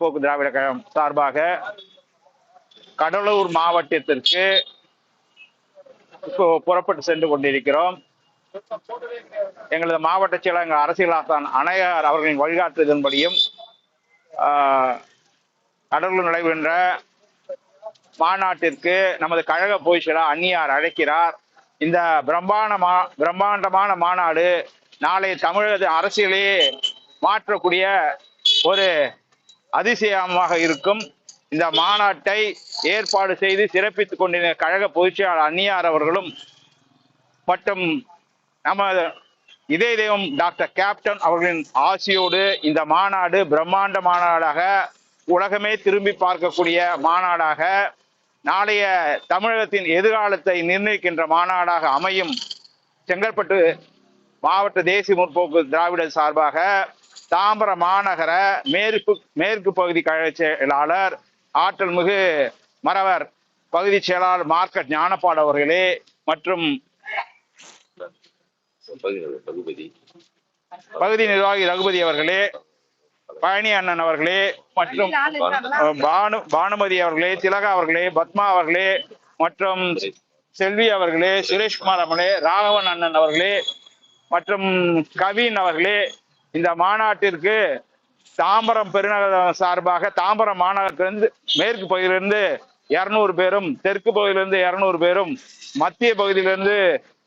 முற்போக்கு திராவிட கழகம் சார்பாக கடலூர் மாவட்டத்திற்கு புறப்பட்டு சென்று கொண்டிருக்கிறோம். எங்களது மாவட்ட செயலர் அரசியல் ஆசான் அணையார் அவர்களின் வழிகாட்டுதலின்படியும் கடலூர் நடைபெறுகின்ற மாநாட்டிற்கு நமது கழக பொதுச் செயலர் அந்நியார் அழைக்கிறார். இந்த பிரம்மாண்டமான மாநாடு நாளை தமிழக அரசியலே மாற்றக்கூடிய ஒரு அதிசயமாக இருக்கும். இந்த மாநாட்டை ஏற்பாடு செய்து சிறப்பித்துக் கொண்டிருந்த கழக பொதுச் செயலாளர் அந்நியார் அவர்களும் மற்றும் நமது இதய தெய்வம் டாக்டர் கேப்டன் அவர்களின் ஆசியோடு இந்த மாநாடு பிரம்மாண்ட மாநாடாக, உலகமே திரும்பி பார்க்கக்கூடிய மாநாடாக, நாளைய தமிழகத்தின் எதிர்காலத்தை நிர்ணயிக்கின்ற மாநாடாக அமையும். செங்கல்பட்டு மாவட்ட தேசிய முற்போக்கு திராவிட சார்பாக தாம்பரம் மாநகர மேற்கு பகுதி கழக செயலாளர் ஆற்றல் மிகு மறவர் பகுதி செயலாளர் மார்க்கெட் ஞானபால் அவர்களே மற்றும் பகுதி நிர்வாகி ரகுபதி அவர்களே, பழனி அண்ணன் அவர்களே மற்றும் பானுமதி அவர்களே, திலகா அவர்களே, பத்மா அவர்களே மற்றும் செல்வி அவர்களே, சுரேஷ்குமார் அவர்களே, ராகவன் அண்ணன் அவர்களே மற்றும் கவின் அவர்களே, இந்த மாநாட்டிற்கு தாம்பரம் பெருநகர் சார்பாக தாம்பரம் மாநகரத்திலிருந்து மேற்கு பகுதியிலிருந்து 200 பேரும், தெற்கு பகுதியிலிருந்து 200 பேரும், மத்திய பகுதியிலிருந்து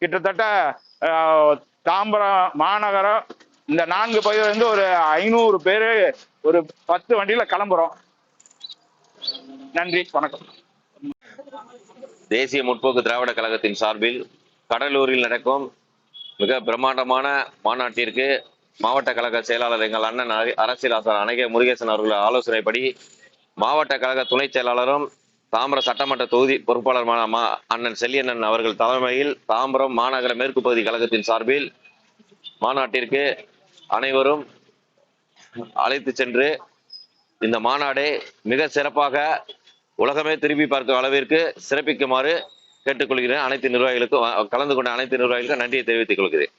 கிட்டத்தட்ட தாம்பரம் மாநகரம் இந்த 4 பகுதியிலிருந்து ஒரு 500 பேரு ஒரு 10 வண்டியில கிளம்புறோம். நன்றி, வணக்கம். தேசிய முற்போக்கு திராவிட கழகத்தின் சார்பில் கடலூரில் நடக்கும் மிக பிரம்மாண்டமான மாநாட்டிற்கு மாவட்ட கழக செயலாளர் எங்கள் அண்ணன் அரசியல் ஆசான் அணைய முருகேசன் அவர்கள் ஆலோசனைப்படி மாவட்ட கழக துணை செயலாளரும் தாம்பரம் சட்டமன்ற தொகுதி பொறுப்பாளருமான அண்ணன் செல்லியண்ணன் அவர்கள் தலைமையில் தாம்பரம் மாநகர மேற்கு பகுதி கழகத்தின் சார்பில் மாநாட்டிற்கு அனைவரும் அழைத்து சென்று இந்த மாநாடை மிக சிறப்பாக உலகமே திரும்பி பார்க்கும் அளவிற்கு சிறப்பிக்குமாறு கேட்டுக்கொள்கிறேன். அனைத்து நிர்வாகிகளுக்கும் கலந்து கொண்ட அனைத்து நிர்வாகிகளுக்கும் நன்றியை தெரிவித்துக் கொள்கிறேன்.